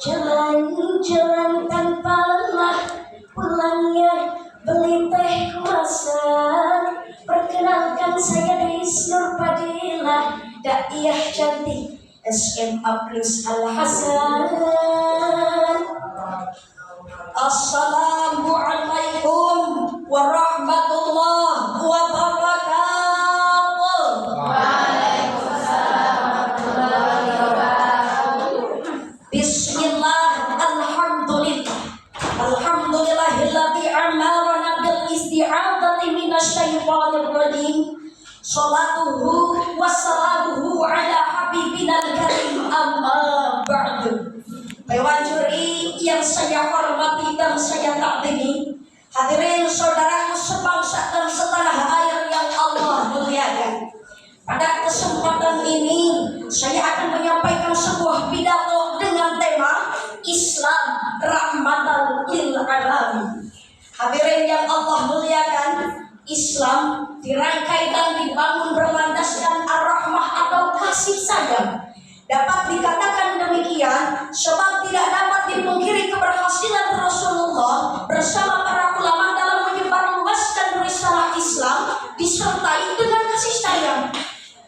Jalan-jalan tanpa lelah, pulangnya beli teh kemasan. Perkenalkan saya Deis Nur Fadilah, daiyah cantik SMA Plus Al Hasan. Assalamualaikum warahmatullahi wabarakatuh. Waalaikumsalam warahmatullahi wabarakatuh. Bismillah, alhamdulillah, alhamdulillahilladzi amarana bil isti'adzati minasyaitonir rajim. Shalatuhu wassalamuhu ala habibinal karim, amma ba'du. Dewan juri yang saya hormati dan saya takdimi, hadirin saudaraku sebangsa dan setanah air yang Allah muliakan. Pada kesempatan ini saya akan menyampaikan sebuah pidato dengan tema Islam rahmatan lil alamin. Hadirin yang Allah muliakan, Islam dirangkai dan dibangun berlandaskan ar-rahmah atau kasih sayang. Dapat dikatakan demikian sebab tidak dapat dipungkiri keberhasilan Rasulullah bersama para ulama dalam menyebarluaskan risalah Islam disertai dengan kasih sayang.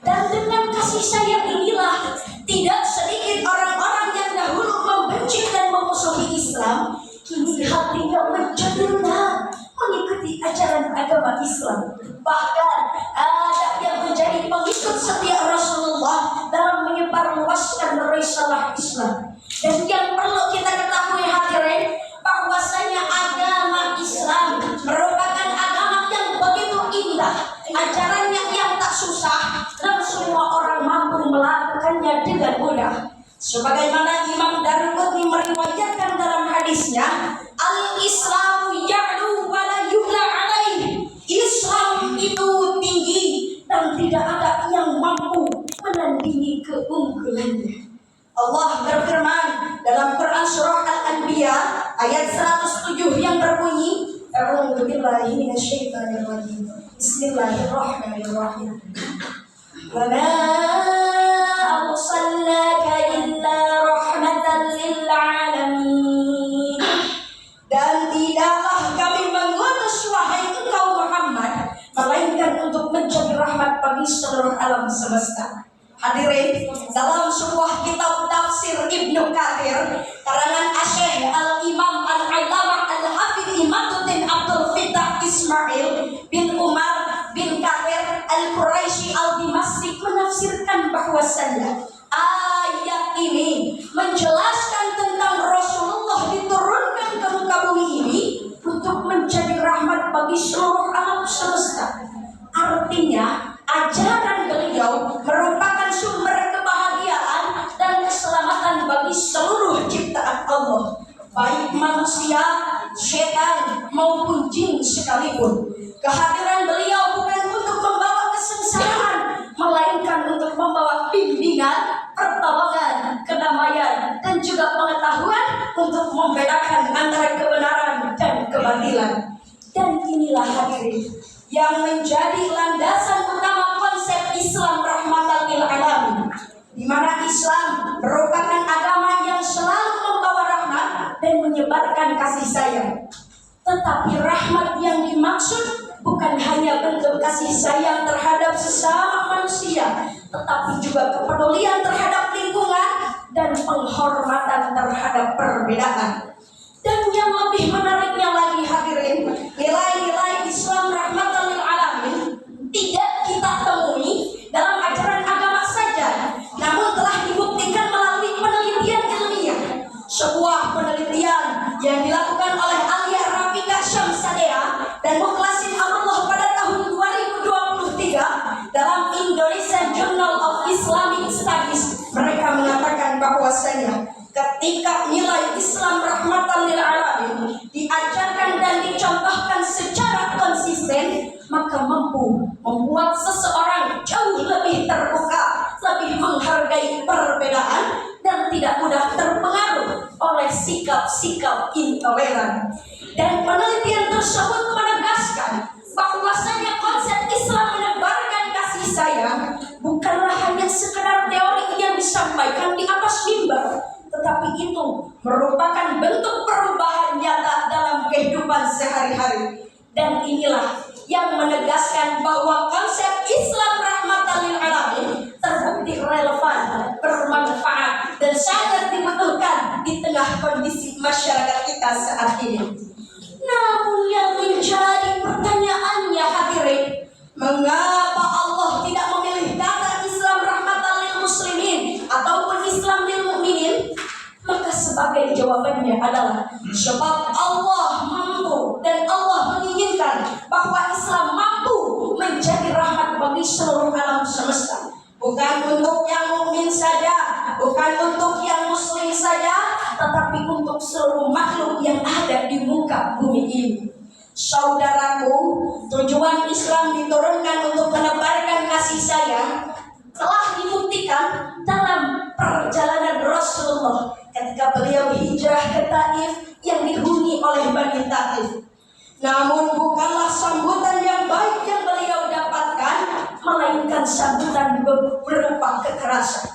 Dan dengan kasih sayang inilah tidak sedikit orang-orang yang dahulu membenci dan memusuhi Islam kini hatinya menjadi rendah mengikuti ajaran agama Islam. Bahkan ada yang menjadi pengikut setia Rasulullah dalam menyebarluaskan risalah Islam. Dan yang perlu kita ketahui hadirin, bahwasanya agama Islam merupakan agama yang begitu indah, ajarannya yang tak susah dan semua orang mampu melakukannya dengan mudah. Sebagaimana Imam Daruqutni meriwayatkan dalam hadisnya, al-Islamu ya'lu wa la yu'la alaih. Islam itu tinggi dan tidak ada yang mampu menandingi keunggulannya. Allah berfirman dalam Quran surah Al-Anbiya ayat 107 yang berbunyi, A'udzu billahi minasyaitonir rajim. Bismillahirrahmanirrahim. Wa ma arsalnaka illa rahmatan lil alamin. Dan tidaklah kami mengutus wahai engkau Muhammad melainkan untuk menjadi rahmat bagi seluruh alam semesta. Hadirin, dalam sebuah kitab tafsir Ibnu Katsir karangan Asy-Syaikh Al-Imam Al-Allamah Al-Hafidz Imaduddin Abdul Fattah Ismail bin Umar bin Katsir Al-Quraisy Al-Dimashqi menafsirkan bahwasannya ayat ini menjelaskan tentang Rasulullah diturunkan ke muka bumi ini untuk menjadi rahmat bagi seluruh alam semesta. Artinya ajaran beliau merupakan sumber kebahagiaan dan keselamatan bagi seluruh ciptaan Allah, baik manusia, setan maupun jin sekalipun. Kehadiran beliau bukan untuk membawa kesengsaraan, melainkan untuk membawa bimbingan, pertolongan, kedamaian, dan juga pengetahuan untuk membedakan antara kebenaran dan kebatilan. Dan inilah hadirin yang menjadi landasan utama konsep Islam rahmatan lil alamin, di mana Islam merupakan agama yang selalu membawa rahmat dan menyebarkan kasih sayang. Tetapi rahmat yang dimaksud bukan hanya bentuk kasih sayang terhadap sesama manusia, tetapi juga kepedulian terhadap lingkungan dan penghormatan terhadap perbedaan. Dan yang lebih menariknya lagi hadirin, nilai-nilai Islam rahmatan lil alamin tidak kita temui dalam ajaran agama saja, namun telah dibuktikan melalui penelitian ilmiah. Sebuah penelitian yang dilakukan oleh Alia Rafika Syamsadea dan Mukhlasin Amrullah pada tahun 2023 dalam Indonesian Journal of Islamic Studies, mereka mengatakan bahwasanya ketika nilai Islam rahmatan lil alamin diajarkan dan dicontohkan secara konsisten, maka mampu membuat seseorang jauh lebih terbuka, lebih menghargai perbedaan, dan tidak mudah terpengaruh oleh sikap-sikap intoleran. Dan penelitian tersebut menegaskan bahwasanya konsep Islam menebarkan kasih sayang bukanlah hanya sekedar teori yang disampaikan di atas mimbar, tetapi itu itu merupakan bentuk perubahan nyata dalam kehidupan sehari-hari. Dan inilah yang menegaskan bahwa konsep Islam rahmatan lil alamin terbukti relevan, bermanfaat, dan sangat dibutuhkan di tengah kondisi masyarakat kita saat ini. Namun yang menjadi pertanyaannya hadirin, mengapa Allah tidak memilih kata Islam rahmatan lil muslimin ataupun Islam lil mukminin? Maka sebagai jawabannya adalah sebab Allah mampu dan Allah menginginkan bahwa Islam mampu menjadi rahmat bagi seluruh alam semesta. Bukan untuk yang mukmin saja, bukan untuk yang muslim saja, tetapi untuk seluruh makhluk yang ada di muka bumi ini. Saudaraku, tujuan Islam diturunkan untuk menebarkan kasih sayang telah dibuktikan dalam perjalanan Rasulullah ketika beliau hijrah ke Taif yang dihuni oleh Bani Taif. Namun bukanlah sambutan yang baik yang beliau dapatkan, melainkan sambutan berupa kekerasan.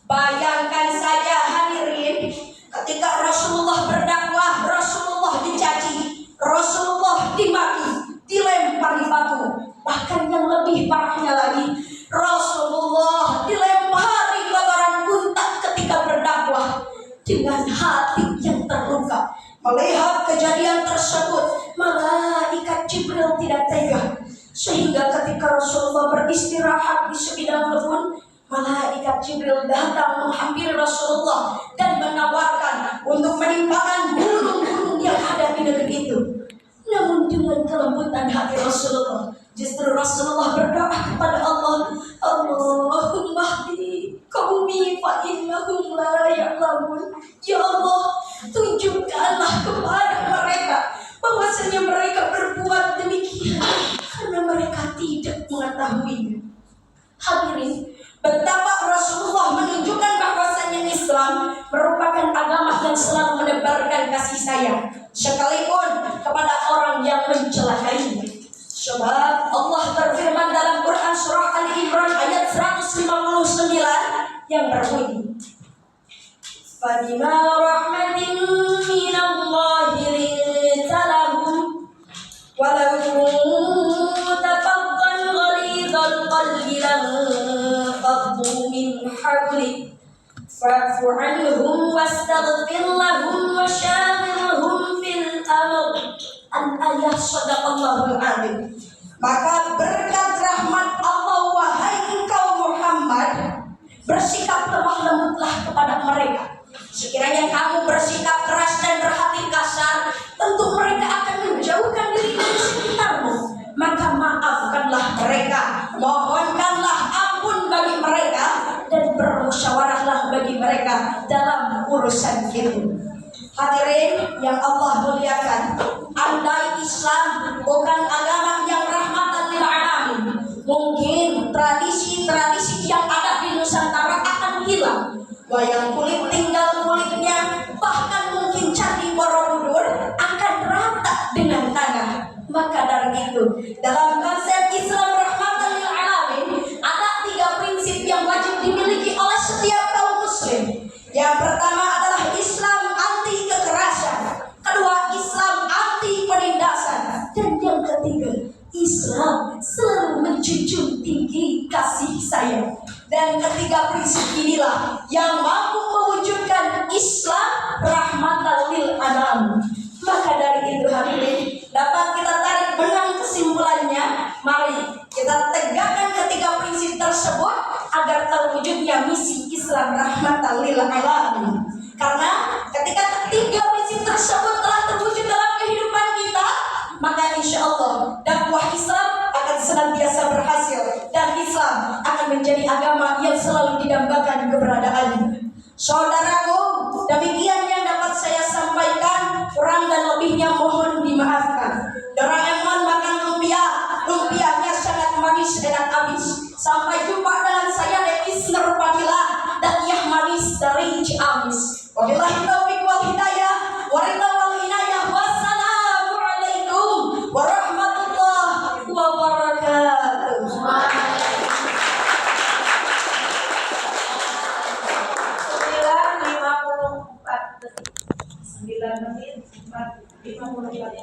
Bayangkan saja hadirin, ketika Rasulullah berdakwah, Rasulullah dicaci, Rasulullah dimaki, dilempari batu. Bahkan yang lebih parahnya lagi, Rasulullah dilempari kotoran unta ketika berdakwah. Dengan hati yang terluka melihat kejadian tersebut, malaikat Jibril tidak tega, sehingga ketika Rasulullah beristirahat di sebidang kebun, malaikat Jibril datang menghampiri Rasulullah dan menawarkan untuk menimpakan burung-burung yang ada di negeri itu. Namun dengan kelembutan hati Rasulullah, justru Rasulullah berdoa kepada Allah, Allahumma hdi qaumi fa innahum la ya'lamun. Ya Allah, tunjukkanlah kepada mereka bahwasanya mereka berbuat demikian karena mereka tidak mengetahuinya. Hadirin, betapa Rasulullah menunjukkan bahwasanya Islam merupakan agama yang selalu menebarkan kasih sayang, sekalipun kepada orang yang mencelakainya. Sebab Allah berfirman dalam Quran surah Ali Imran ayat 159 yang berbunyi, Fabima rahmatin minallahi linta lahum walau kunta faddan ghalidhal qalbi lanfaddu min hawlik fa'fu anhum wastaghfir lahum wasyawirhum fil amr. Al-ayat sadaqallahul azim. Maka berkat rahmat Allah, wahai engkau Muhammad, bersikap lemah lembutlah kepada mereka. Sekiranya kamu bersikap keras dan berhati kasar, tentu mereka akan menjauhkan diri dari sekitarmu. Maka maafkanlah mereka, mohonkanlah ampun bagi mereka, dan bermusyawarahlah bagi mereka dalam urusan itu. Hadirin yang Allah muliakan, andai Islam bukan agama yang rahmatan lil alamin, mungkin tradisi-tradisi yang ada di Nusantara akan hilang. Wayang kulit tinggal kulitnya, bahkan mungkin Candi Borobudur akan rata dengan tanah. Maka dari itu, dalam konsep Islam rahmatan lil alamin ada 3 prinsip yang wajib dimiliki oleh setiap kaum muslim. Yang pertama adalah Islam anti kekerasan, kedua Islam anti penindasan, dan yang ketiga Islam selalu menjunjung tinggi kasih sayang. Dan ketiga prinsip inilah yang mampu mewujudkan Islam rahmatan lil alamin. Maka dari itu hadirin, dapat kita tarik benang kesimpulannya. Mari kita tegakkan ketiga prinsip tersebut agar terwujudnya misi Islam rahmatan lil alamin. Karena ketika ketiga prinsip tersebut telah terwujud dalam kehidupan kita, maka insya Allah dakwah Islam akan senantiasa berhasil dan Islam akan menjadi agama yang selalu didambakan keberadaannya. Saudaraku, demikian yang dapat saya sampaikan, kurang dan lebihnya mohon dimaafkan. Doraemon makan lumpia, lumpianya sangat manis dan amis. Sampai jumpa dengan saya Devis Nurpadila dan Yah Manis dari Ciamis. Wabillahi taufiq wal hidayah, wal inayah. Wassalamualaikum warahmatullahi wabarakatuh. 9 menit 50